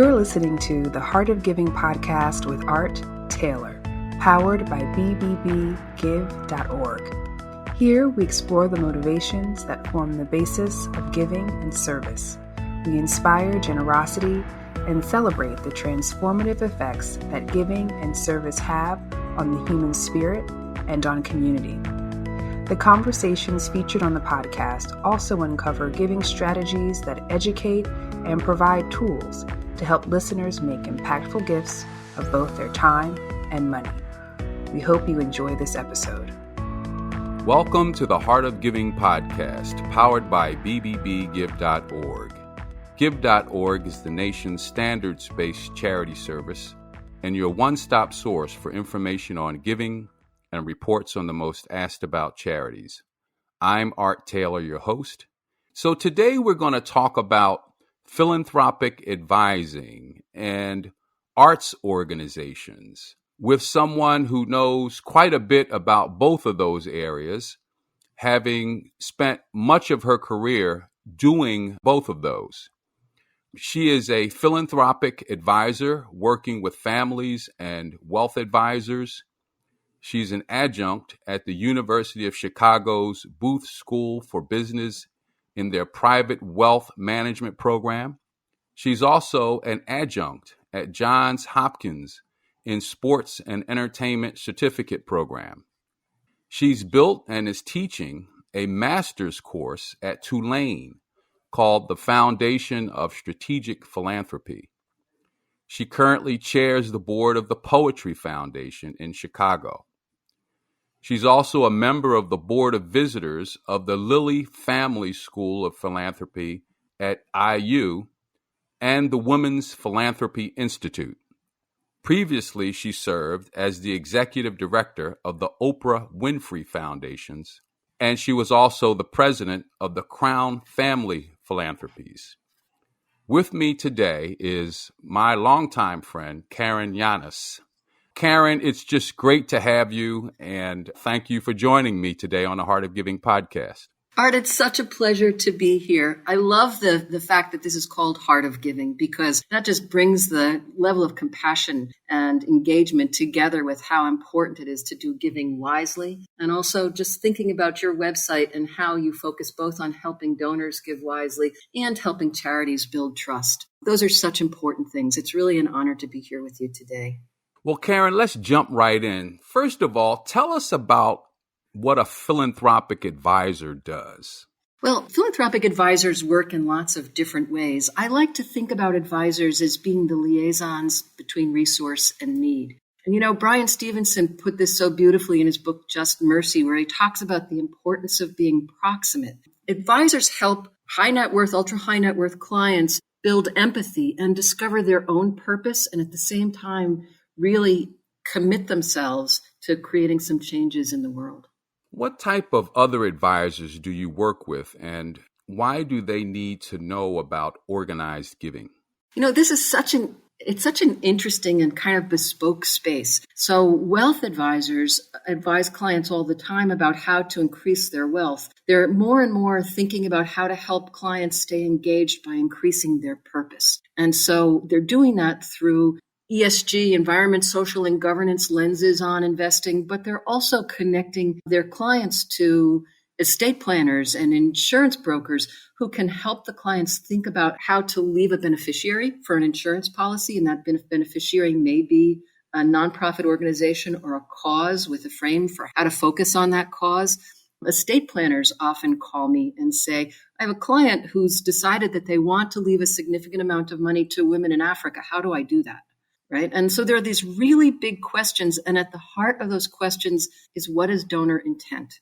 You're listening to the Heart of Giving podcast with Art Taylor, powered by bbbgive.org. Here we explore the motivations that form the basis of giving and service. We inspire generosity and celebrate the transformative effects that giving and service have on the human spirit and on community. The conversations featured on the podcast also uncover giving strategies that educate and provide tools to help listeners make impactful gifts of both their time and money. We hope you enjoy this episode. Welcome to the Heart of Giving podcast, powered by bbbgive.org. Give.org is the nation's standards-based charity service and your one-stop source for information on giving and reports on the most asked about charities. I'm Art Taylor, your host. So today we're going to talk about philanthropic advising and arts organizations with someone who knows quite a bit about both of those areas, having spent much of her career doing both of those. She is a philanthropic advisor working with families and wealth advisors. She's an adjunct at the University of Chicago's Booth School for Business in their private wealth management program. She's also an adjunct at Johns Hopkins in sports and entertainment certificate program. She's built and is teaching a master's course at Tulane called the Foundation of Strategic Philanthropy. She currently chairs the board of the Poetry Foundation in Chicago. She's also a member of the Board of Visitors of the Lilly Family School of Philanthropy at IU and the Women's Philanthropy Institute. Previously, she served as the executive director of the Oprah Winfrey Foundations, and she was also the president of the Crown Family Philanthropies. With me today is my longtime friend, Caren Yanis. Caren, it's just great to have you, and thank you for joining me today on the Heart of Giving podcast. Art, it's such a pleasure to be here. I love the fact that this is called Heart of Giving, because that just brings the level of compassion and engagement together with how important it is to do giving wisely. And also just thinking about your website and how you focus both on helping donors give wisely and helping charities build trust. Those are such important things. It's really an honor to be here with you today. Well, Caren, let's jump right in. First of all, tell us about what a philanthropic advisor does. Well, philanthropic advisors work in lots of different ways. I like to think about advisors as being the liaisons between resource and need. And Brian Stevenson put this so beautifully in his book, Just Mercy, where he talks about the importance of being proximate. Advisors help high net worth, ultra high net worth clients build empathy and discover their own purpose, and at the same time, really commit themselves to creating some changes in the world. What type of other advisors do you work with, and why do they need to know about organized giving? This is such an interesting and kind of bespoke space. So wealth advisors advise clients all the time about how to increase their wealth. They're more and more thinking about how to help clients stay engaged by increasing their purpose. And so they're doing that through ESG, environment, social, and governance lenses on investing, but they're also connecting their clients to estate planners and insurance brokers who can help the clients think about how to leave a beneficiary for an insurance policy. And that beneficiary may be a nonprofit organization or a cause with a frame for how to focus on that cause. Estate planners often call me and say, I have a client who's decided that they want to leave a significant amount of money to women in Africa. How do I do that? Right. And so there are these really big questions. And at the heart of those questions is, what is donor intent?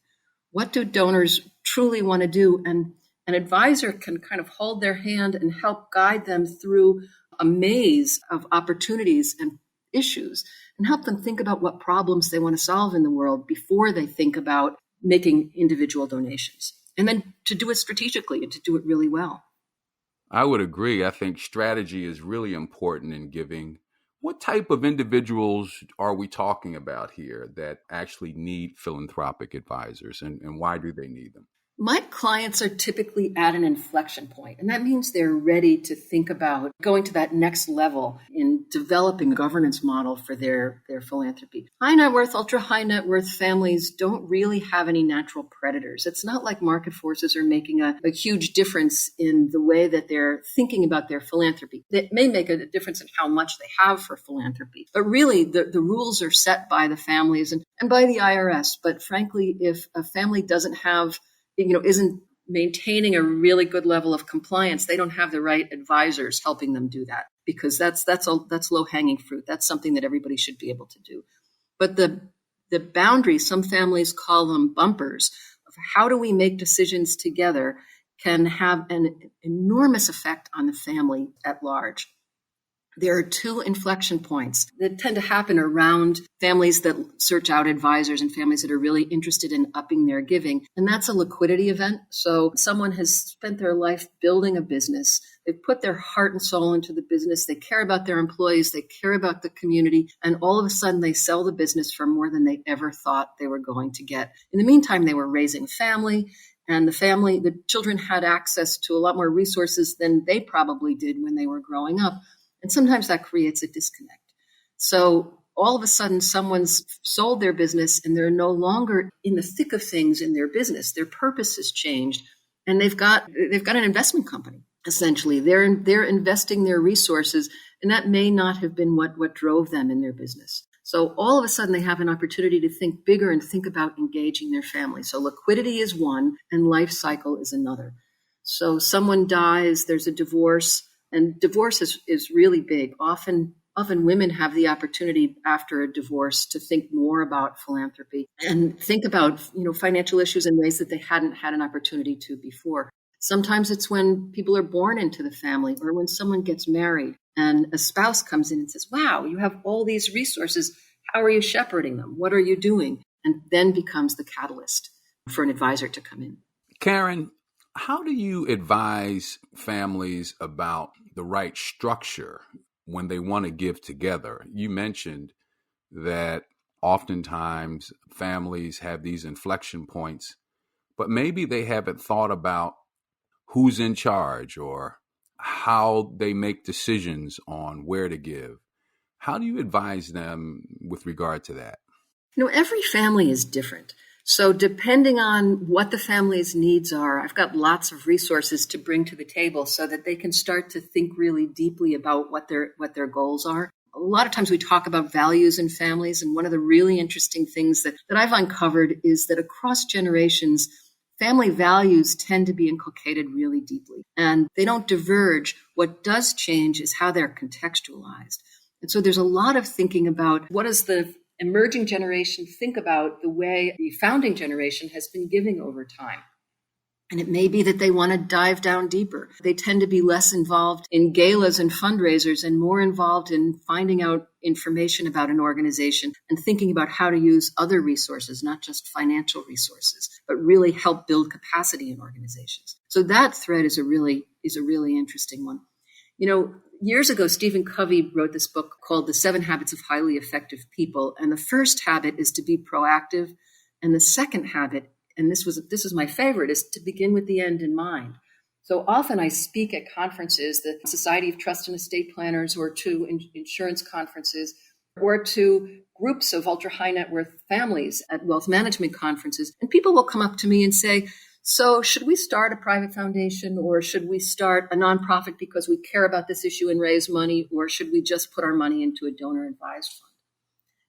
What do donors truly want to do? And an advisor can kind of hold their hand and help guide them through a maze of opportunities and issues and help them think about what problems they want to solve in the world before they think about making individual donations. And then to do it strategically and to do it really well. I would agree. I think strategy is really important in giving. What type of individuals are we talking about here that actually need philanthropic advisors, and why do they need them? My clients are typically at an inflection point, and that means they're ready to think about going to that next level in developing a governance model for their philanthropy. High net worth, ultra high net worth families don't really have any natural predators. It's not like market forces are making a huge difference in the way that they're thinking about their philanthropy. It may make a difference in how much they have for philanthropy, but really the rules are set by the families and by the IRS. But frankly, if a family doesn't have isn't maintaining a really good level of compliance, they don't have the right advisors helping them do that, because that's low hanging fruit. That's something that everybody should be able to do. But the boundaries, some families call them bumpers, of how do we make decisions together, can have an enormous effect on the family at large. There are two inflection points that tend to happen around families that search out advisors and families that are really interested in upping their giving. And that's a liquidity event. So someone has spent their life building a business. They've put their heart and soul into the business. They care about their employees. They care about the community. And all of a sudden, they sell the business for more than they ever thought they were going to get. In the meantime, they were raising a family. And the children had access to a lot more resources than they probably did when they were growing up. And sometimes that creates a disconnect. So all of a sudden, someone's sold their business and they're no longer in the thick of things in their business. Their purpose has changed, and they've got an investment company. Essentially, they're investing their resources, and that may not have been what drove them in their business. So all of a sudden, they have an opportunity to think bigger and think about engaging their family. So liquidity is one, and life cycle is another. So someone dies, there's a divorce. And divorce is really big. Often women have the opportunity after a divorce to think more about philanthropy and think about, financial issues in ways that they hadn't had an opportunity to before. Sometimes it's when people are born into the family, or when someone gets married and a spouse comes in and says, wow, you have all these resources. How are you shepherding them? What are you doing? And then becomes the catalyst for an advisor to come in. Caren, how do you advise families about the right structure when they want to give together? You mentioned that oftentimes families have these inflection points, but maybe they haven't thought about who's in charge or how they make decisions on where to give. How do you advise them with regard to that? Every family is different. So depending on what the family's needs are, I've got lots of resources to bring to the table so that they can start to think really deeply about what their goals are. A lot of times we talk about values in families, and one of the really interesting things that I've uncovered is that across generations, family values tend to be inculcated really deeply, and they don't diverge. What does change is how they're contextualized. And so there's a lot of thinking about what does the emerging generation think about the way the founding generation has been giving over time. And it may be that they want to dive down deeper. They tend to be less involved in galas and fundraisers and more involved in finding out information about an organization and thinking about how to use other resources, not just financial resources, but really help build capacity in organizations. So that thread is a really interesting one. Years ago, Stephen Covey wrote this book called The 7 Habits of Highly Effective People. And the first habit is to be proactive. And the second habit, and this is my favorite, is to begin with the end in mind. So often I speak at conferences, the Society of Trust and Estate Planners, or to insurance conferences, or to groups of ultra high net worth families at wealth management conferences. And people will come up to me and say, so should we start a private foundation, or should we start a nonprofit because we care about this issue and raise money, or should we just put our money into a donor-advised fund?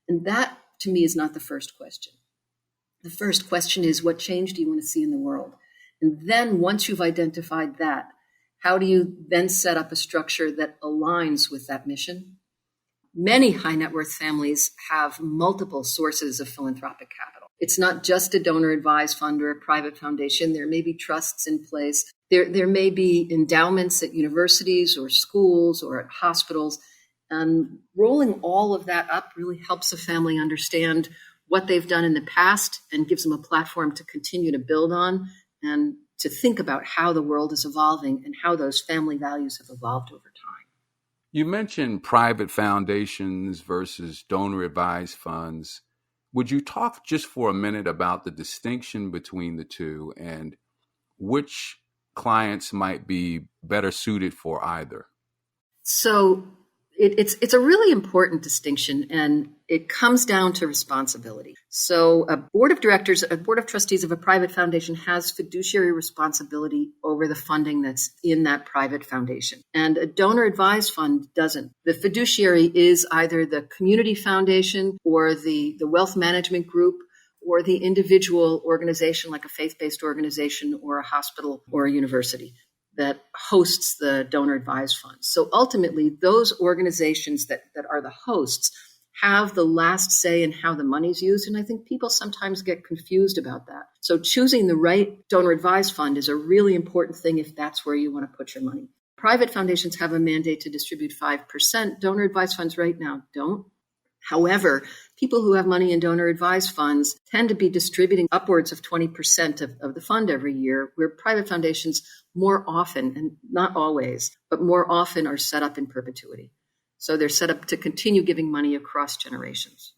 And that, to me, is not the first question. The first question is, what change do you want to see in the world? And then once you've identified that, how do you then set up a structure that aligns with that mission? Many high net worth families have multiple sources of philanthropic capital. It's not just a donor-advised fund or a private foundation. There may be trusts in place. There may be endowments at universities or schools or at hospitals. And rolling all of that up really helps a family understand what they've done in the past and gives them a platform to continue to build on and to think about how the world is evolving and how those family values have evolved over time. You mentioned private foundations versus donor-advised funds. Would you talk just for a minute about the distinction between the two and which clients might be better suited for either? So it's a really important distinction, and it comes down to responsibility. So a board of trustees of a private foundation has fiduciary responsibility over the funding that's in that private foundation. And a donor advised fund doesn't. The fiduciary is either the community foundation or the wealth management group or the individual organization like a faith-based organization or a hospital or a university that hosts the donor advised funds. So ultimately, those organizations that are the hosts have the last say in how the money's used. And I think people sometimes get confused about that. So choosing the right donor advised fund is a really important thing if that's where you want to put your money. Private foundations have a mandate to distribute 5%. Donor advised funds right now don't. However, people who have money in donor advised funds tend to be distributing upwards of 20% of the fund every year, where private foundations more often, and not always, but more often are set up in perpetuity. So they're set up to continue giving money across generations.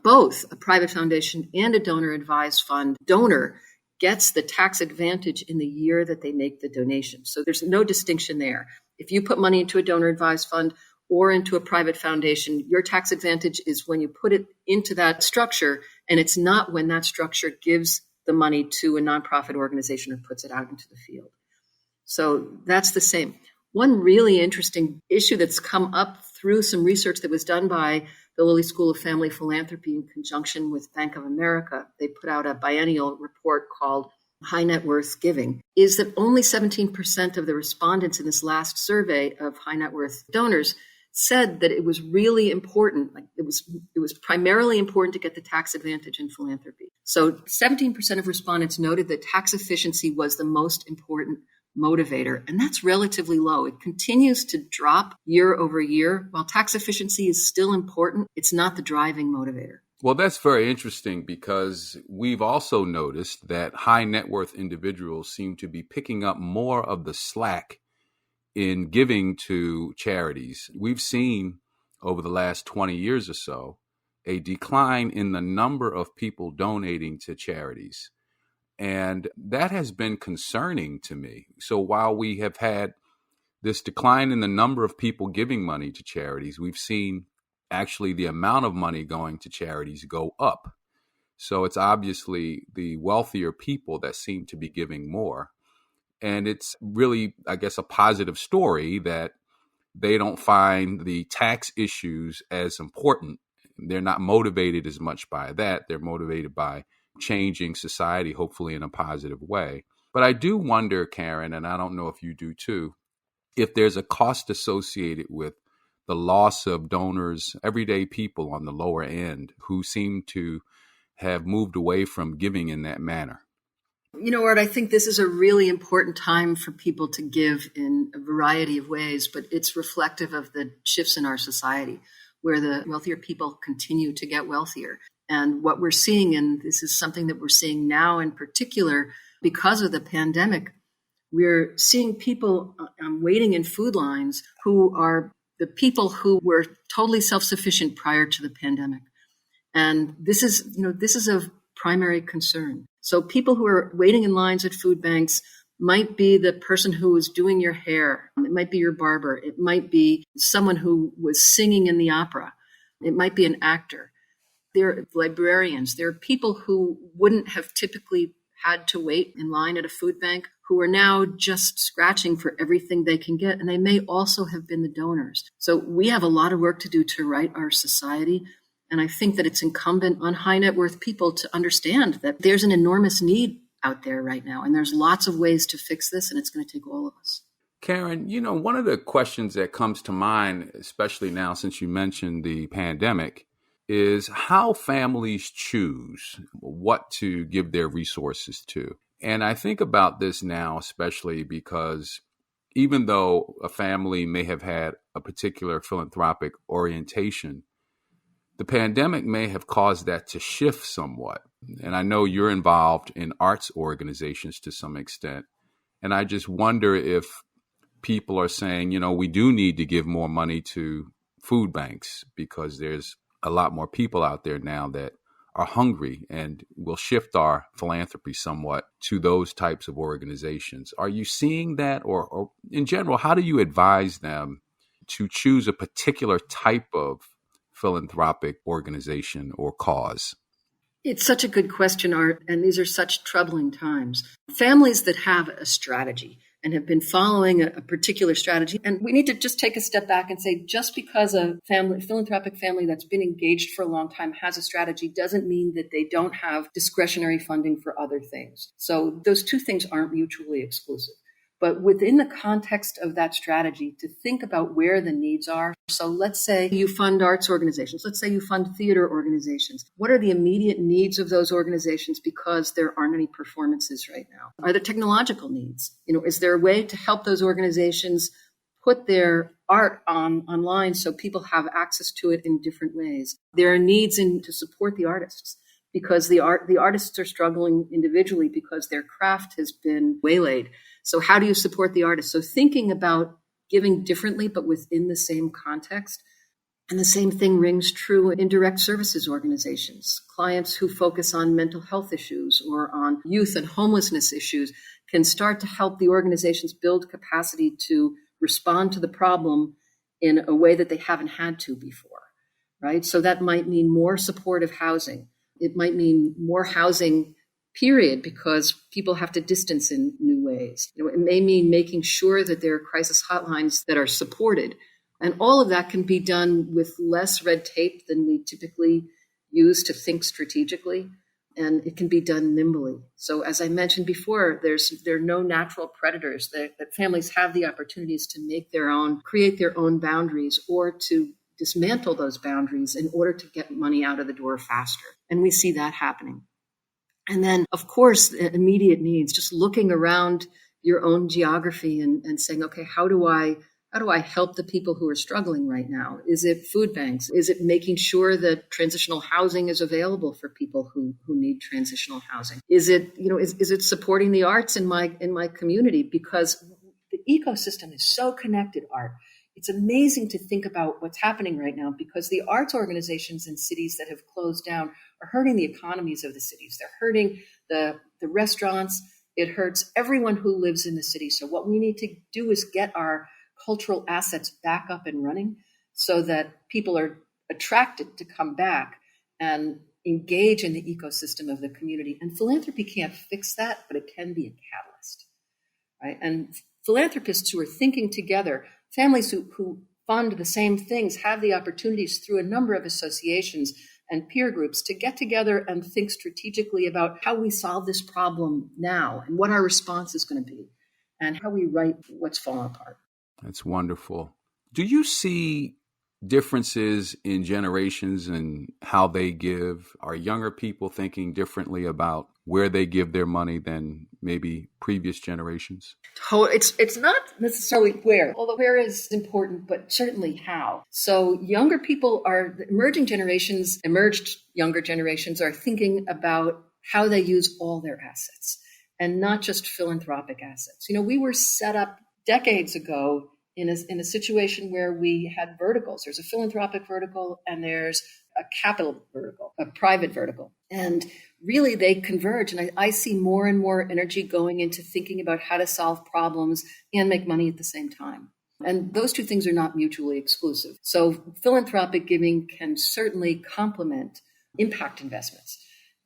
Both a private foundation and a donor advised fund donor gets the tax advantage in the year that they make the donation. So there's no distinction there. If you put money into a donor advised fund or into a private foundation, your tax advantage is when you put it into that structure, and it's not when that structure gives the money to a nonprofit organization or puts it out into the field. So that's the same. One really interesting issue that's come up through some research that was done by the Lilly School of Family Philanthropy in conjunction with Bank of America, they put out a biennial report called High Net Worth Giving, is that only 17% of the respondents in this last survey of high net worth donors said that it was really important, like it was primarily important to get the tax advantage in philanthropy. So 17% of respondents noted that tax efficiency was the most important motivator, and that's relatively low. It continues to drop year over year. While tax efficiency is still important, it's not the driving motivator. Well, that's very interesting because we've also noticed that high net worth individuals seem to be picking up more of the slack in giving to charities. We've seen over the last 20 years or so a decline in the number of people donating to charities. And that has been concerning to me. So while we have had this decline in the number of people giving money to charities, we've seen actually the amount of money going to charities go up. So it's obviously the wealthier people that seem to be giving more. And it's really, I guess, a positive story that they don't find the tax issues as important. They're not motivated as much by that. They're motivated by changing society, hopefully in a positive way. But I do wonder, Caren, and I don't know if you do too, if there's a cost associated with the loss of donors, everyday people on the lower end who seem to have moved away from giving in that manner. You know, Art, I think this is a really important time for people to give in a variety of ways, but it's reflective of the shifts in our society where the wealthier people continue to get wealthier. And what we're seeing, and this is something that we're seeing now in particular because of the pandemic, we're seeing people waiting in food lines who are the people who were totally self-sufficient prior to the pandemic. And this is of primary concern. So people who are waiting in lines at food banks might be the person who is doing your hair. It might be your barber. It might be someone who was singing in the opera. It might be an actor. They're librarians. There are people who wouldn't have typically had to wait in line at a food bank who are now just scratching for everything they can get. And they may also have been the donors. So we have a lot of work to do to right our society. And I think that it's incumbent on high net worth people to understand that there's an enormous need out there right now. And there's lots of ways to fix this, and it's going to take all of us. Caren, one of the questions that comes to mind, especially now since you mentioned the pandemic, is how families choose what to give their resources to. And I think about this now, especially because even though a family may have had a particular philanthropic orientation, the pandemic may have caused that to shift somewhat. And I know you're involved in arts organizations to some extent. And I just wonder if people are saying, we do need to give more money to food banks because there's a lot more people out there now that are hungry, and we'll shift our philanthropy somewhat to those types of organizations. Are you seeing that, or in general, how do you advise them to choose a particular type of philanthropic organization or cause? It's such a good question, Art, and these are such troubling times. Families that have a strategy and have been following a particular strategy, and we need to just take a step back and say, just because a philanthropic family that's been engaged for a long time has a strategy doesn't mean that they don't have discretionary funding for other things. So those two things aren't mutually exclusive. But within the context of that strategy, to think about where the needs are. So let's say you fund arts organizations. Let's say you fund theater organizations. What are the immediate needs of those organizations because there aren't any performances right now? Are there technological needs? Is there a way to help those organizations put their art online so people have access to it in different ways? There are needs to support the artists, because the artists are struggling individually because their craft has been waylaid. So how do you support the artists? So thinking about giving differently, but within the same context. And the same thing rings true in direct services organizations. Clients who focus on mental health issues or on youth and homelessness issues can start to help the organizations build capacity to respond to the problem in a way that they haven't had to before, right? So that might mean more supportive housing. It might mean more housing, period, because people have to distance in new ways. It may mean making sure that there are crisis hotlines that are supported. And all of that can be done with less red tape than we typically use to think strategically. And it can be done nimbly. So as I mentioned before, there are no natural predators, that families have the opportunities to create their own boundaries, or to dismantle those boundaries in order to get money out of the door faster. And we see that happening. And then, of course, immediate needs, just looking around your own geography and saying, okay, how do I help the people who are struggling right now? Is it food banks? Is it making sure that transitional housing is available for people who need transitional housing? Is it, is it supporting the arts in my community? Because the ecosystem is so connected, Art. It's amazing to think about what's happening right now, because the arts organizations in cities that have closed down are hurting the economies of the cities. They're hurting the restaurants. It hurts everyone who lives in the city. So what we need to do is get our cultural assets back up and running so that people are attracted to come back and engage in the ecosystem of the community. And philanthropy can't fix that, but it can be a catalyst, right? And philanthropists who are thinking together, families who fund the same things, have the opportunities through a number of associations and peer groups to get together and think strategically about how we solve this problem now and what our response is going to be and how we right what's fallen apart. That's wonderful. Do you see differences in generations and how they give? Are younger people thinking differently about where they give their money than maybe previous generations? It's not necessarily where, although where is important, but certainly how. So younger people emerged younger generations are thinking about how they use all their assets and not just philanthropic assets. We were set up decades ago in a situation where we had verticals. There's a philanthropic vertical and there's a capital vertical, a private vertical. And really they converge. And I see more and more energy going into thinking about how to solve problems and make money at the same time. And those two things are not mutually exclusive. So philanthropic giving can certainly complement impact investments,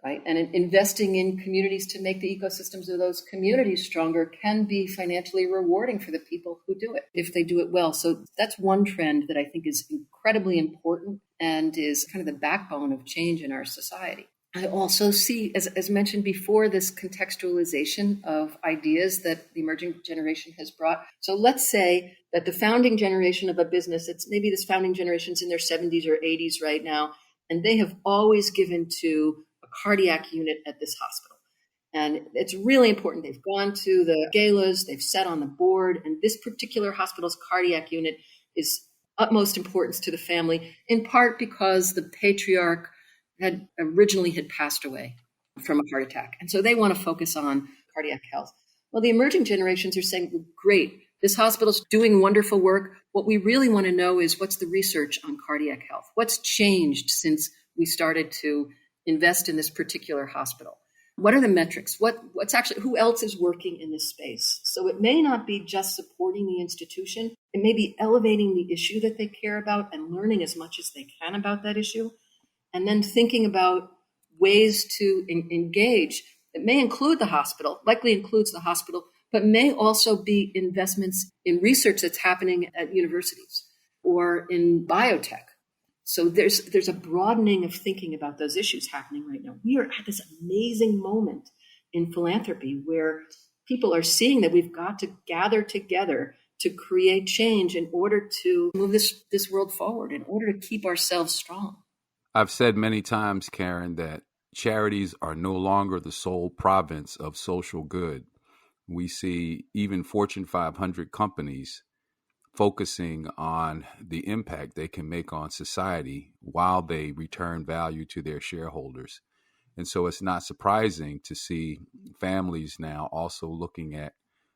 right? And investing in communities to make the ecosystems of those communities stronger can be financially rewarding for the people who do it, if they do it well. So that's one trend that I think is incredibly important and is kind of the backbone of change in our society. I also see, as mentioned before, this contextualization of ideas that the emerging generation has brought. So let's say that the founding generation of a business, maybe this founding generation's in their 70s or 80s right now, and they have always given to a cardiac unit at this hospital. And it's really important. They've gone to the galas, they've sat on the board, and this particular hospital's cardiac unit is utmost importance to the family, in part because the patriarch had originally passed away from a heart attack. And so they want to focus on cardiac health. Well, the emerging generations are saying, well, great, this hospital's doing wonderful work. What we really want to know is what's the research on cardiac health? What's changed since we started to invest in this particular hospital? What are the metrics? What's actually, who else is working in this space? So it may not be just supporting the institution. It may be elevating the issue that they care about and learning as much as they can about that issue. And then thinking about ways to engage. It may include the hospital, likely includes the hospital, but may also be investments in research that's happening at universities or in biotech. So there's a broadening of thinking about those issues happening right now. We are at this amazing moment in philanthropy where people are seeing that we've got to gather together to create change in order to move this world forward, in order to keep ourselves strong. I've said many times, Caren, that charities are no longer the sole province of social good. We see even Fortune 500 companies focusing on the impact they can make on society while they return value to their shareholders. And so it's not surprising to see families now also looking at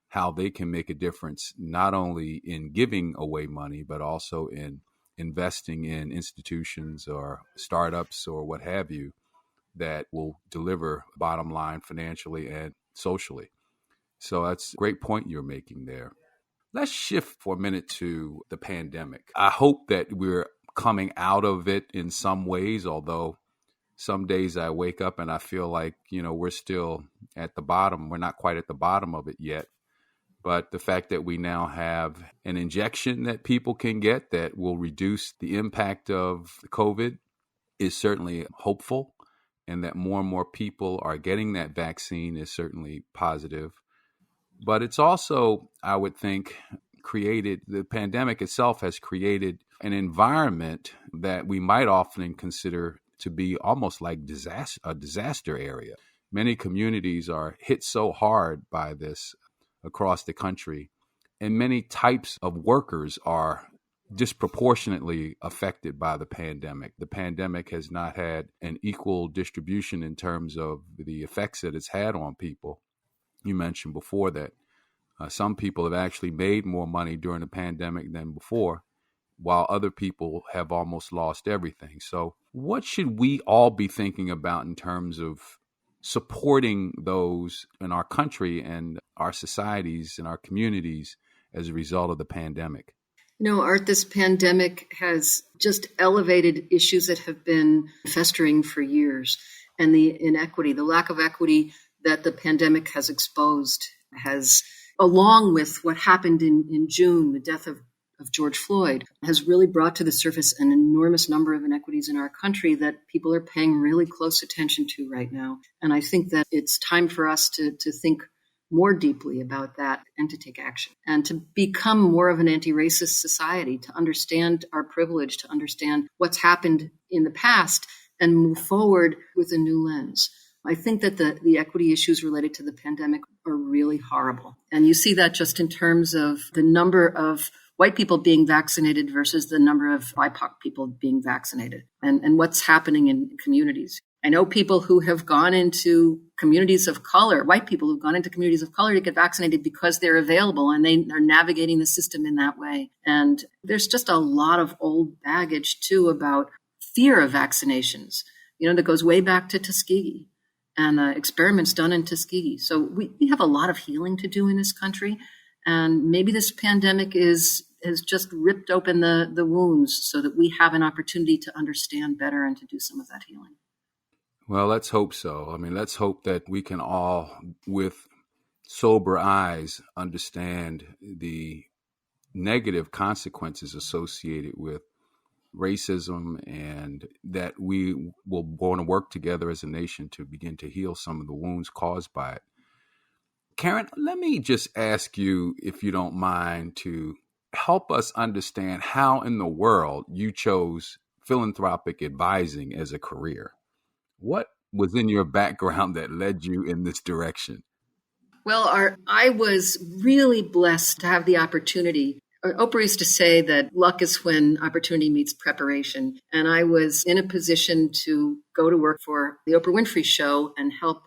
how they can make a difference, not only in giving away money, but also in investing in institutions or startups or what have you that will deliver bottom line financially and socially. So that's a great point you're making there. Let's shift for a minute to the pandemic. I hope that we're coming out of it in some ways, although some days I wake up and I feel like, we're still at the bottom. We're not quite at the bottom of it yet. But the fact that we now have an injection that people can get that will reduce the impact of COVID is certainly hopeful. And that more and more people are getting that vaccine is certainly positive. But it's also, I would think, the pandemic itself has created an environment that we might often consider to be almost like a disaster area. Many communities are hit so hard by this across the country, and many types of workers are disproportionately affected by the pandemic. The pandemic has not had an equal distribution in terms of the effects that it's had on people. You mentioned before that some people have actually made more money during the pandemic than before, while other people have almost lost everything. So what should we all be thinking about in terms of supporting those in our country and our societies and our communities as a result of the pandemic? Art, this pandemic has just elevated issues that have been festering for years. And the inequity, the lack of equity that the pandemic has exposed has, along with what happened in June, the death of George Floyd, has really brought to the surface an enormous number of inequities in our country that people are paying really close attention to right now. And I think that it's time for us to think more deeply about that and to take action and to become more of an anti-racist society, to understand our privilege, to understand what's happened in the past and move forward with a new lens. I think that the equity issues related to the pandemic are really horrible. And you see that just in terms of the number of white people being vaccinated versus the number of BIPOC people being vaccinated and what's happening in communities. I know people who have gone into communities of color, white people who've gone into communities of color to get vaccinated because they're available and they are navigating the system in that way. And there's just a lot of old baggage too about fear of vaccinations, that goes way back to Tuskegee and experiments done in Tuskegee. So we have a lot of healing to do in this country. And maybe this pandemic has just ripped open the wounds so that we have an opportunity to understand better and to do some of that healing. Well, let's hope so. Let's hope that we can all, with sober eyes, understand the negative consequences associated with racism and that we will want to work together as a nation to begin to heal some of the wounds caused by it. Caren, let me just ask you, if you don't mind, to help us understand how in the world you chose philanthropic advising as a career. What was in your background that led you in this direction? Well, I was really blessed to have the opportunity. Oprah used to say that luck is when opportunity meets preparation. And I was in a position to go to work for the Oprah Winfrey Show and help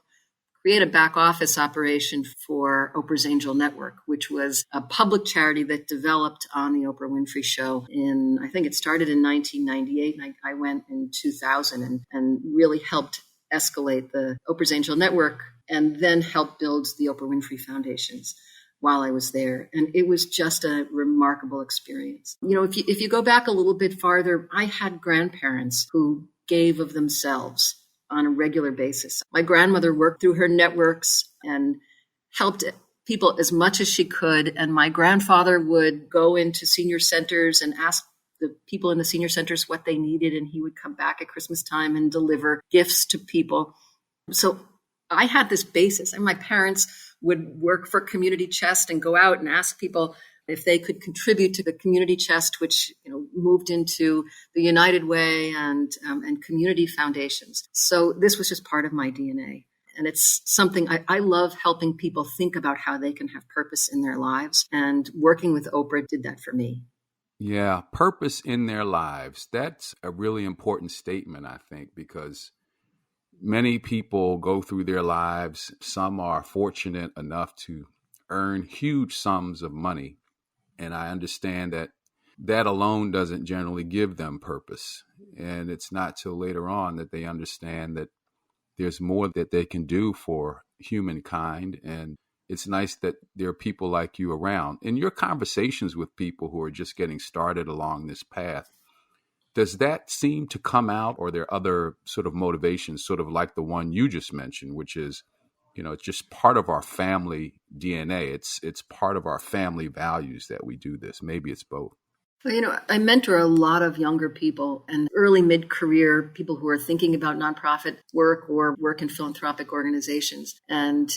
create a back office operation for Oprah's Angel Network, which was a public charity that developed on the Oprah Winfrey Show I think it started in 1998, and I went in 2000 and really helped escalate the Oprah's Angel Network and then help build the Oprah Winfrey Foundations while I was there. And it was just a remarkable experience. If you go back a little bit farther, I had grandparents who gave of themselves on a regular basis. My grandmother worked through her networks and helped people as much as she could. And my grandfather would go into senior centers and ask the people in the senior centers what they needed. And he would come back at Christmas time and deliver gifts to people. So I had this basis, and my parents would work for Community Chest and go out and ask people if they could contribute to the Community Chest, which moved into the United Way and community foundations. So this was just part of my DNA. And it's something I love, helping people think about how they can have purpose in their lives. And working with Oprah did that for me. Yeah, purpose in their lives. That's a really important statement, I think, because many people go through their lives. Some are fortunate enough to earn huge sums of money. And I understand that alone doesn't generally give them purpose. And it's not till later on that they understand that there's more that they can do for humankind. And it's nice that there are people like you around. In your conversations with people who are just getting started along this path, does that seem to come out, or are there other sort of motivations, sort of like the one you just mentioned, which is, it's just part of our family DNA. It's part of our family values that we do this. Maybe it's both. Well, I mentor a lot of younger people and early mid-career people who are thinking about nonprofit work or work in philanthropic organizations. And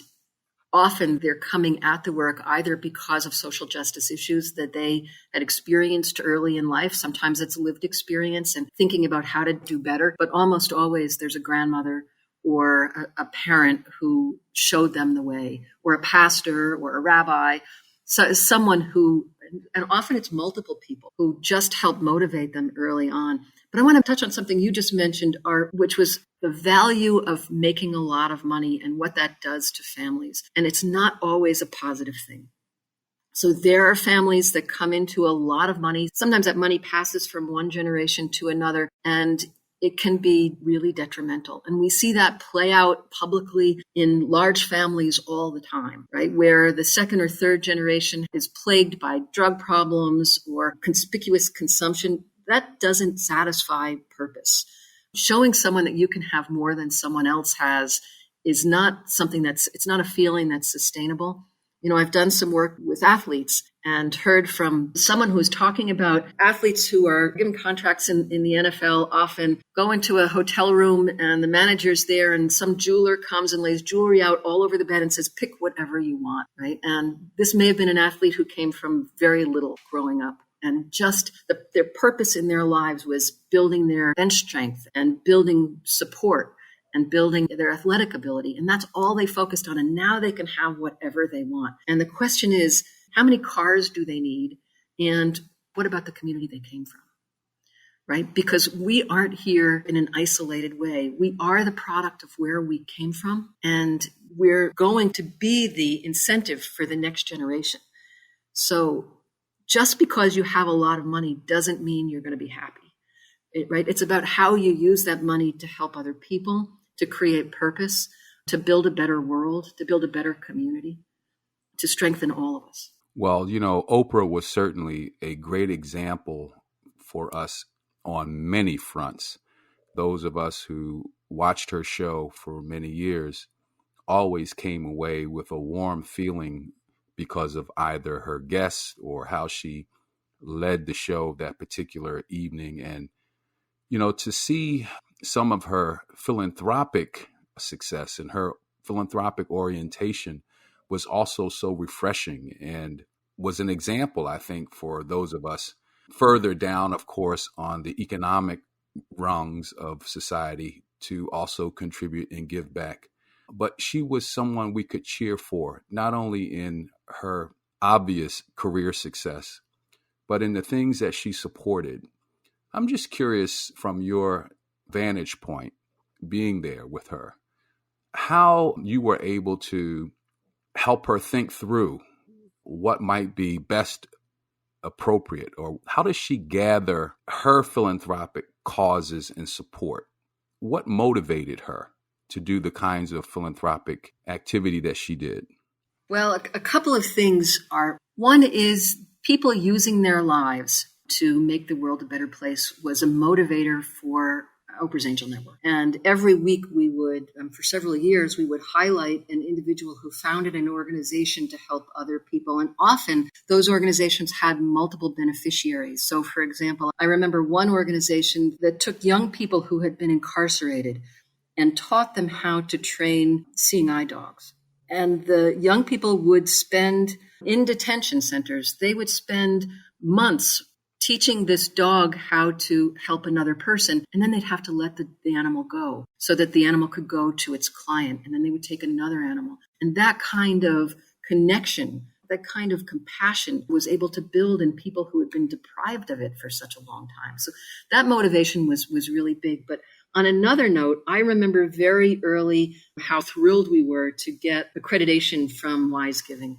often they're coming at the work either because of social justice issues that they had experienced early in life. Sometimes it's lived experience and thinking about how to do better. But almost always there's a grandmother or a parent who showed them the way, or a pastor or a rabbi, so someone who, and often it's multiple people who just help motivate them early on. But I want to touch on something you just mentioned, which was the value of making a lot of money and what that does to families. And it's not always a positive thing. So there are families that come into a lot of money. Sometimes that money passes from one generation to another, and it can be really detrimental. And we see that play out publicly in large families all the time, right? Where the second or third generation is plagued by drug problems or conspicuous consumption. That doesn't satisfy purpose. Showing someone that you can have more than someone else has is not something it's not a feeling that's sustainable. I've done some work with athletes and heard from someone who's talking about athletes who are given contracts in the NFL, often go into a hotel room and the manager's there and some jeweler comes and lays jewelry out all over the bed and says, pick whatever you want, right? And this may have been an athlete who came from very little growing up. And just their purpose in their lives was building their bench strength and building support and building their athletic ability. And that's all they focused on. And now they can have whatever they want. And the question is, how many cars do they need? And what about the community they came from? Right? Because we aren't here in an isolated way. We are the product of where we came from. And we're going to be the incentive for the next generation. So just because you have a lot of money doesn't mean you're going to be happy. Right? It's about how you use that money to help other people, to create purpose, to build a better world, to build a better community, to strengthen all of us. Well, Oprah was certainly a great example for us on many fronts. Those of us who watched her show for many years always came away with a warm feeling because of either her guests or how she led the show that particular evening. And, to see some of her philanthropic success and her philanthropic orientation was also so refreshing and was an example, I think, for those of us further down, of course, on the economic rungs of society to also contribute and give back. But she was someone we could cheer for, not only in her obvious career success, but in the things that she supported. I'm just curious, from your vantage point, being there with her, how you were able to help her think through what might be best appropriate, or how does she gather her philanthropic causes and support? What motivated her? to do the kinds of philanthropic activity that she did? Well, a couple of things are, one is people using their lives to make the world a better place was a motivator for Oprah's Angel Network. And every week we would, for several years, we would highlight an individual who founded an organization to help other people. And often those organizations had multiple beneficiaries. So, for example, I remember one organization that took young people who had been incarcerated and taught them how to train seeing eye dogs. And the young people would spend in detention centers, they would spend months teaching this dog how to help another person. And then they'd have to let the animal go so that the animal could go to its client. And then they would take another animal. And that kind of connection, that kind of compassion was able to build in people who had been deprived of it for such a long time. So that motivation was really big. But on another note, I remember very early how thrilled we were to get accreditation from Wise Giving,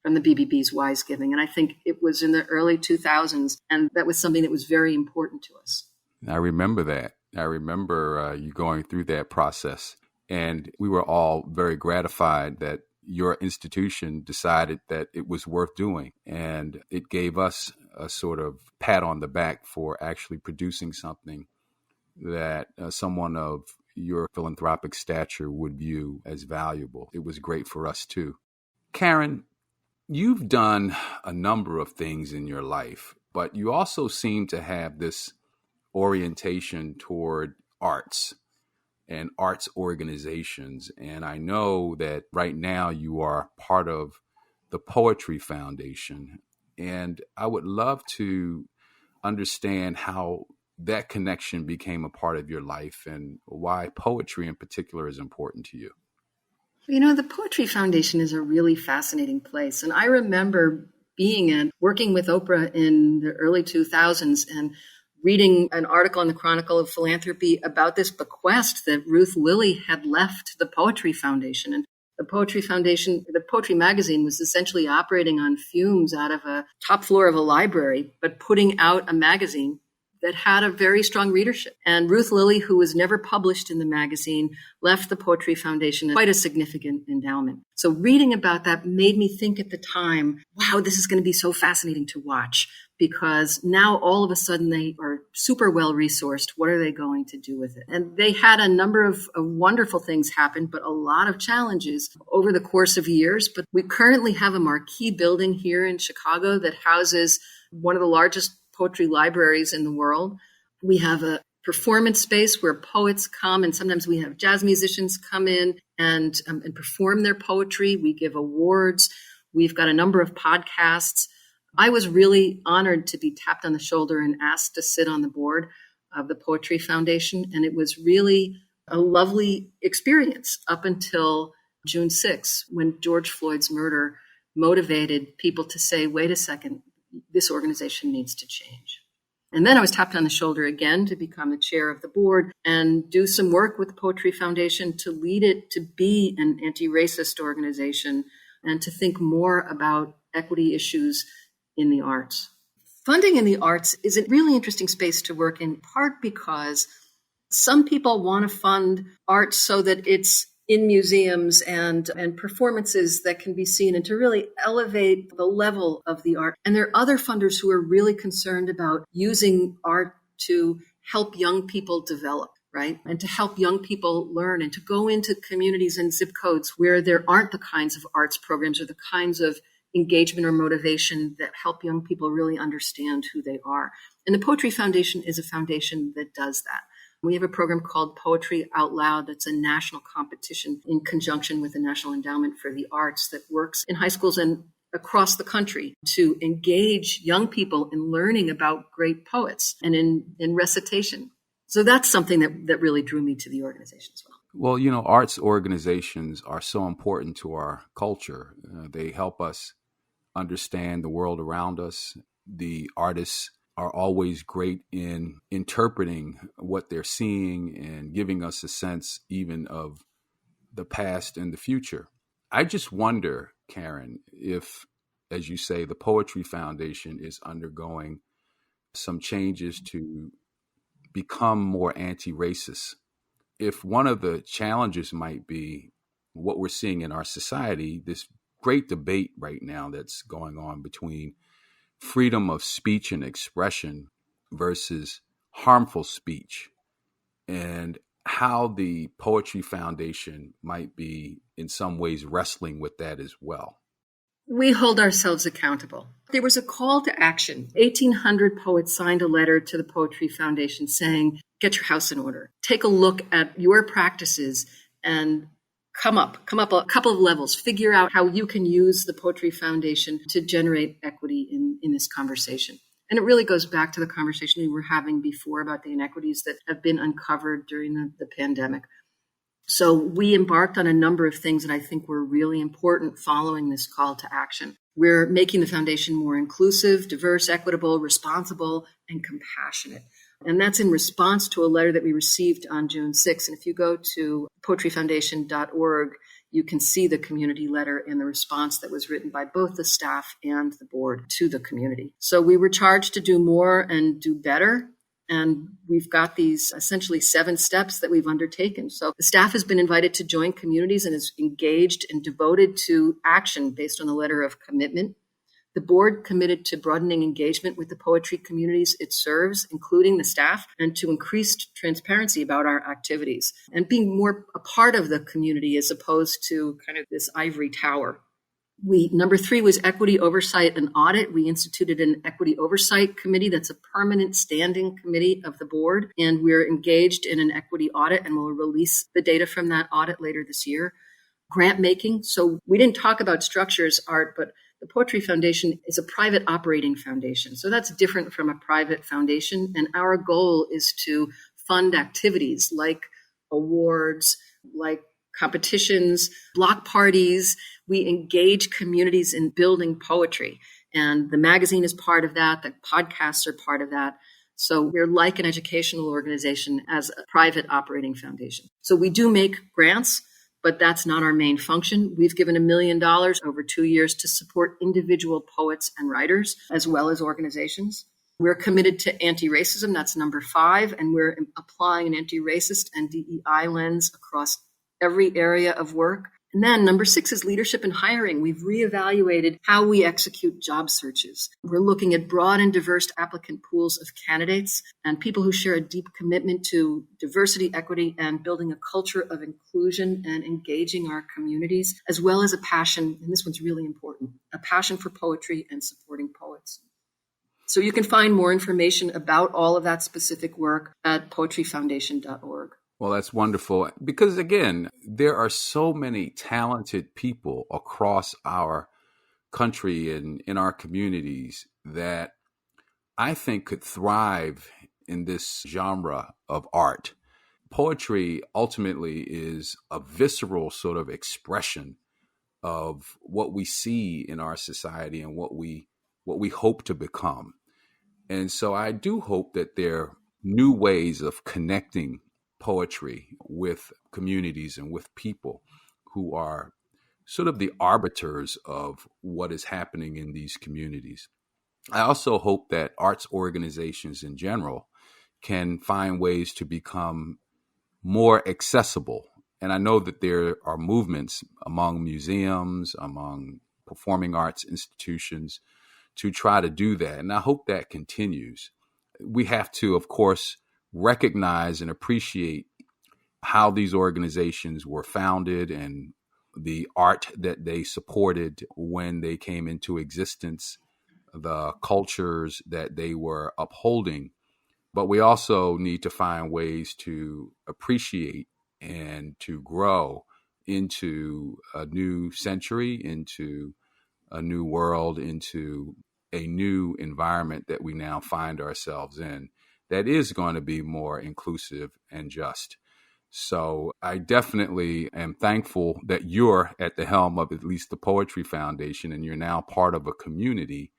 from the BBB's Wise Giving. And I think it was in the early 2000s. And that was something that was very important to us. I remember that. I remember you going through that process. And we were all very gratified that your institution decided that it was worth doing. And it gave us a sort of pat on the back for actually producing something that someone of your philanthropic stature would view as valuable. It was great for us too. Caren, you've done a number of things in your life, but you also seem to have this orientation toward arts and arts organizations. And I know that right now you are part of the Poetry Foundation. And I would love to understand how that connection became a part of your life and why poetry in particular is important to you. You know, the Poetry Foundation is a really fascinating place. And I remember working with Oprah in the early 2000s and reading an article in the Chronicle of Philanthropy about this bequest that Ruth Lilly had left the Poetry Foundation. And the Poetry Foundation, the Poetry magazine was essentially operating on fumes out of a top floor of a library, but putting out a magazine that had a very strong readership. And Ruth Lilly, who was never published in the magazine, left the Poetry Foundation quite a significant endowment. So reading about that made me think at the time, wow, this is going to be so fascinating to watch, because now all of a sudden they are super well resourced. What are they going to do with it? And they had a number of wonderful things happen, but a lot of challenges over the course of years. But we currently have a marquee building here in Chicago that houses one of the largest poetry libraries in the world. We have a performance space where poets come, and sometimes we have jazz musicians come in and perform their poetry. We give awards. We've got a number of podcasts. I was really honored to be tapped on the shoulder and asked to sit on the board of the Poetry Foundation. And it was really a lovely experience up until June 6th, when George Floyd's murder motivated people to say, wait a second, this organization needs to change. And then I was tapped on the shoulder again to become the chair of the board and do some work with the Poetry Foundation to lead it to be an anti-racist organization and to think more about equity issues in the arts. Funding in the arts is a really interesting space to work in part because some people want to fund art so that it's in museums and performances that can be seen and to really elevate the level of the art. And there are other funders who are really concerned about using art to help young people develop, right? And to help young people learn and to go into communities and zip codes where there aren't the kinds of arts programs or the kinds of engagement or motivation that help young people really understand who they are. And the Poetry Foundation is a foundation that does that. We have a program called Poetry Out Loud that's a national competition in conjunction with the National Endowment for the Arts that works in high schools and across the country to engage young people in learning about great poets and in recitation. So that's something that really drew me to the organization as well. Well, you know, arts organizations are so important to our culture. They help us understand the world around us. The artists are always great in interpreting what they're seeing and giving us a sense even of the past and the future. I just wonder, Caren, if, as you say, the Poetry Foundation is undergoing some changes to become more anti-racist if one of the challenges might be what we're seeing in our society, this great debate right now that's going on between freedom of speech and expression versus harmful speech, and how the Poetry Foundation might be in some ways wrestling with that as well. We hold ourselves accountable. There was a call to action. 1,800 poets signed a letter to the Poetry Foundation saying, get your house in order. Take a look at your practices and come up a couple of levels. Figure out how you can use the Poetry Foundation to generate equity in this conversation. And it really goes back to the conversation we were having before about the inequities that have been uncovered during the pandemic. So we embarked on a number of things that I think were really important following this call to action. We're making the foundation more inclusive, diverse, equitable, responsible, and compassionate. And that's in response to a letter that we received on June 6th. And if you go to poetryfoundation.org, you can see the community letter and the response that was written by both the staff and the board to the community. So we were charged to do more and do better. And we've got these essentially 7 steps that we've undertaken. So the staff has been invited to join communities and is engaged and devoted to action based on the letter of commitment. The board committed to broadening engagement with the poetry communities it serves, including the staff, and to increased transparency about our activities and being more a part of the community as opposed to kind of this ivory tower. Number 3 was equity oversight and audit. We instituted an equity oversight committee that's a permanent standing committee of the board, and we're engaged in an equity audit, and we'll release the data from that audit later this year. Grant making. So we didn't talk about structures, Art, but the Poetry Foundation is a private operating foundation. So that's different from a private foundation, and our goal is to fund activities like awards, like competitions, block parties. We engage communities in building poetry. And the magazine is part of that. The podcasts are part of that. So we're like an educational organization as a private operating foundation. So we do make grants, but that's not our main function. We've given $1 million over 2 years to support individual poets and writers, as well as organizations. We're committed to anti-racism. That's number 5. And we're applying an anti-racist and DEI lens across every area of work. And then number 6 is leadership and hiring. We've reevaluated how we execute job searches. We're looking at broad and diverse applicant pools of candidates and people who share a deep commitment to diversity, equity, and building a culture of inclusion and engaging our communities, as well as a passion, and this one's really important, a passion for poetry and supporting poets. So you can find more information about all of that specific work at poetryfoundation.org. Well, that's wonderful because, again, there are so many talented people across our country and in our communities that I think could thrive in this genre of art. Poetry ultimately is a visceral sort of expression of what we see in our society and what we hope to become. And so I do hope that there are new ways of connecting poetry with communities and with people who are sort of the arbiters of what is happening in these communities. I also hope that arts organizations in general can find ways to become more accessible. And I know that there are movements among museums, among performing arts institutions to try to do that. And I hope that continues. We have to, of course, recognize and appreciate how these organizations were founded and the art that they supported when they came into existence, the cultures that they were upholding. But we also need to find ways to appreciate and to grow into a new century, into a new world, into a new environment that we now find ourselves in that is going to be more inclusive and just. So I definitely am thankful that you're at the helm of at least the Poetry Foundation, and you're now part of a community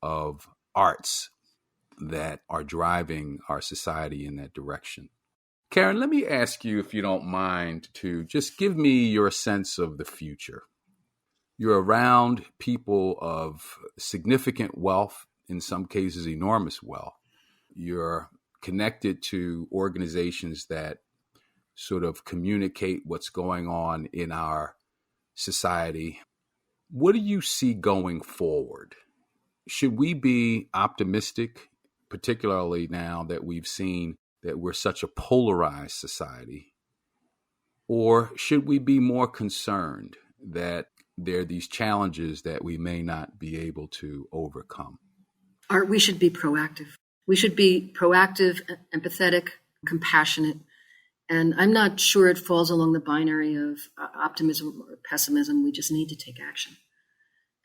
of arts that are driving our society in that direction. Caren, let me ask you, if you don't mind, to just give me your sense of the future. You're around people of significant wealth, in some cases enormous wealth. You're connected to organizations that sort of communicate what's going on in our society. What do you see going forward? Should we be optimistic, particularly now that we've seen that we're such a polarized society? Or should we be more concerned that there are these challenges that we may not be able to overcome? We should be proactive. We should be proactive, empathetic, compassionate. And I'm not sure it falls along the binary of optimism or pessimism. We just need to take action.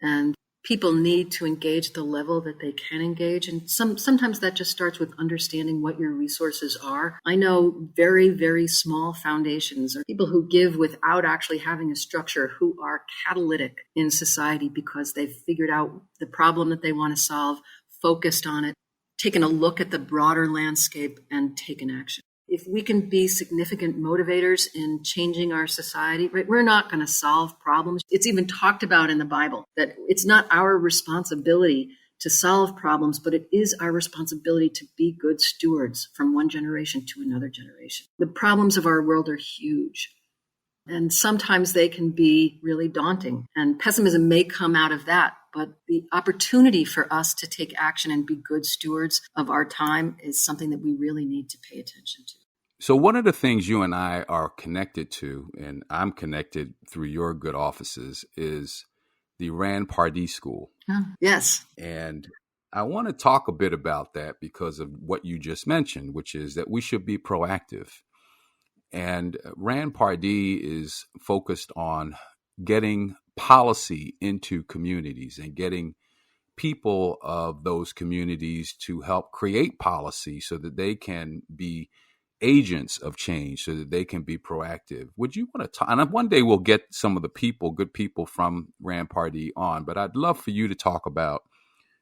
And people need to engage the level that they can engage. And sometimes that just starts with understanding what your resources are. I know very, very small foundations or people who give without actually having a structure who are catalytic in society because they've figured out the problem that they want to solve, focused on it, taken a look at the broader landscape and taken action. If we can be significant motivators in changing our society, right, we're not going to solve problems. It's even talked about in the Bible that it's not our responsibility to solve problems, but it is our responsibility to be good stewards from one generation to another generation. The problems of our world are huge, and sometimes they can be really daunting, and pessimism may come out of that. But the opportunity for us to take action and be good stewards of our time is something that we really need to pay attention to. So one of the things you and I are connected to, and I'm connected through your good offices, is the Pardee School. Oh, yes. And I want to talk a bit about that because of what you just mentioned, which is that we should be proactive. And Pardee is focused on getting policy into communities and getting people of those communities to help create policy so that they can be agents of change, so that they can be proactive. Would you want to talk? And one day we'll get some of the people, good people from Pardee on, but I'd love for you to talk about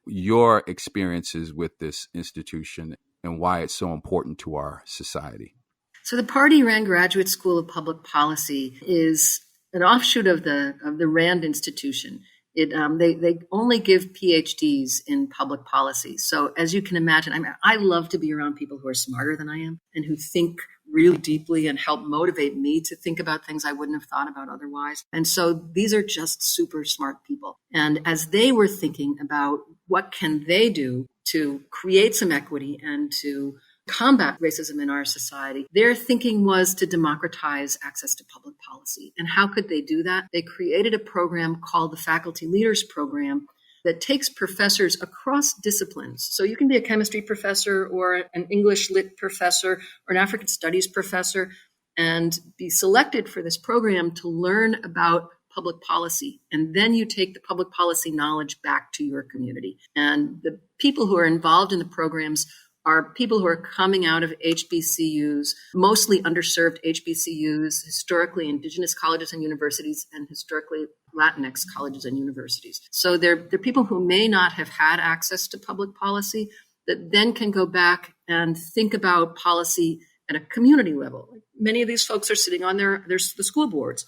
your experiences with this institution and why it's so important to our society. So the Pardee Rand Graduate School of Public Policy is an offshoot of the Rand Institution. They only give PhDs in public policy. So as you can imagine, I love to be around people who are smarter than I am and who think really deeply and help motivate me to think about things I wouldn't have thought about otherwise. And so these are just super smart people. And as they were thinking about what can they do to create some equity and to combat racism in our society, their thinking was to democratize access to public policy. And how could they do that? They created a program called the Faculty Leaders Program that takes professors across disciplines. So you can be a chemistry professor or an English lit professor or an African studies professor and be selected for this program to learn about public policy. And then you take the public policy knowledge back to your community. And the people who are involved in the programs are people who are coming out of HBCUs, mostly underserved HBCUs, historically indigenous colleges and universities, and historically Latinx colleges and universities. So they're people who may not have had access to public policy that then can go back and think about policy at a community level. Many of these folks are sitting on the school boards,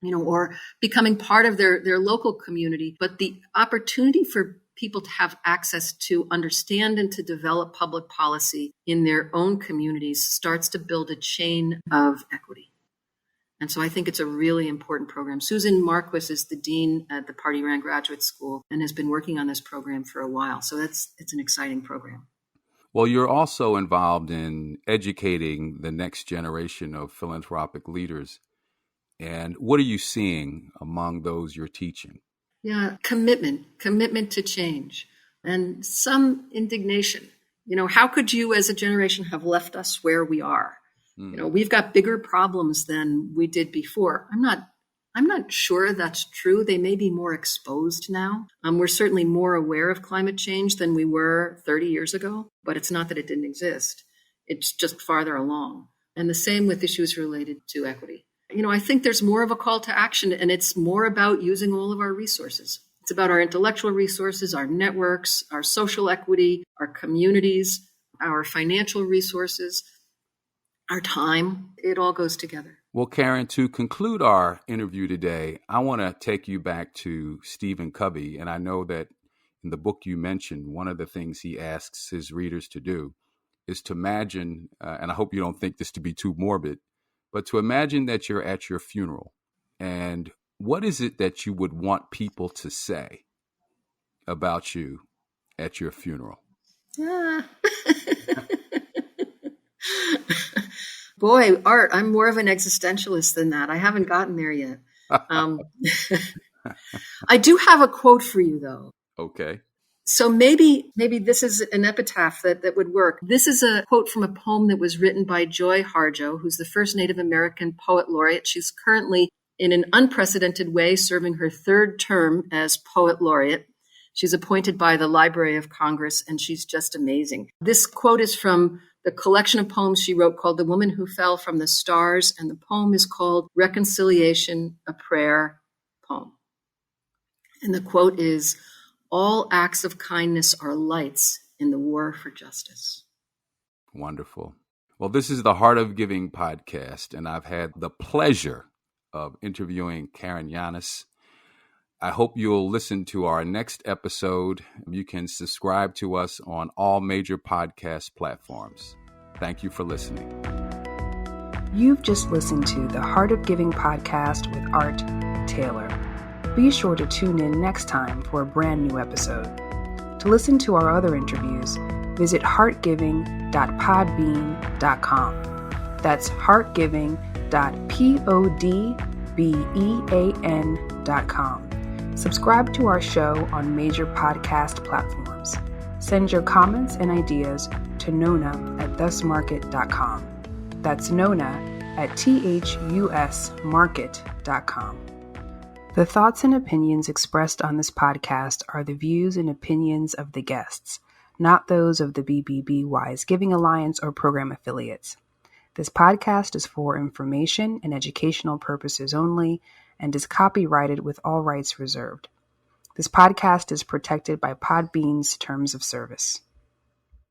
or becoming part of their local community. But the opportunity for people to have access to understand and to develop public policy in their own communities starts to build a chain of equity. And so I think it's a really important program. Susan Marquis is the dean at the Pardee Rand Graduate School and has been working on this program for a while. So it's an exciting program. Well, you're also involved in educating the next generation of philanthropic leaders. And what are you seeing among those you're teaching? Yeah, commitment to change, and some indignation. How could you as a generation have left us where we are? We've got bigger problems than we did before. I'm not sure that's true. They may be more exposed now. We're certainly more aware of climate change than we were 30 years ago, but it's not that it didn't exist. It's just farther along. And the same with issues related to equity. I think there's more of a call to action, and it's more about using all of our resources. It's about our intellectual resources, our networks, our social equity, our communities, our financial resources, our time. It all goes together. Well, Caren, to conclude our interview today, I want to take you back to Stephen Covey. And I know that in the book you mentioned, one of the things he asks his readers to do is to imagine, and I hope you don't think this to be too morbid, But to imagine that you're at your funeral, and what is it that you would want people to say about you at your funeral? Ah. Boy, Art, I'm more of an existentialist than that. I haven't gotten there yet. I do have a quote for you, though. Okay. So maybe this is an epitaph that would work. This is a quote from a poem that was written by Joy Harjo, who's the first Native American poet laureate. She's currently, in an unprecedented way, serving her third term as poet laureate. She's appointed by the Library of Congress, and she's just amazing. This quote is from the collection of poems she wrote called The Woman Who Fell from the Stars, and the poem is called Reconciliation, a Prayer Poem. And the quote is, "All acts of kindness are lights in the war for justice." Wonderful. Well, this is the Heart of Giving podcast, and I've had the pleasure of interviewing Caren Yanis. I hope you'll listen to our next episode. You can subscribe to us on all major podcast platforms. Thank you for listening. You've just listened to the Heart of Giving podcast with Art Taylor. Be sure to tune in next time for a brand new episode. To listen to our other interviews, visit heartgiving.podbean.com. That's heartgiving.podbean.com. Subscribe to our show on major podcast platforms. Send your comments and ideas to nona@thusmarket.com. That's nona@thusmarket.com. The thoughts and opinions expressed on this podcast are the views and opinions of the guests, not those of the BBB Wise Giving Alliance or program affiliates. This podcast is for information and educational purposes only and is copyrighted with all rights reserved. This podcast is protected by Podbean's terms of service.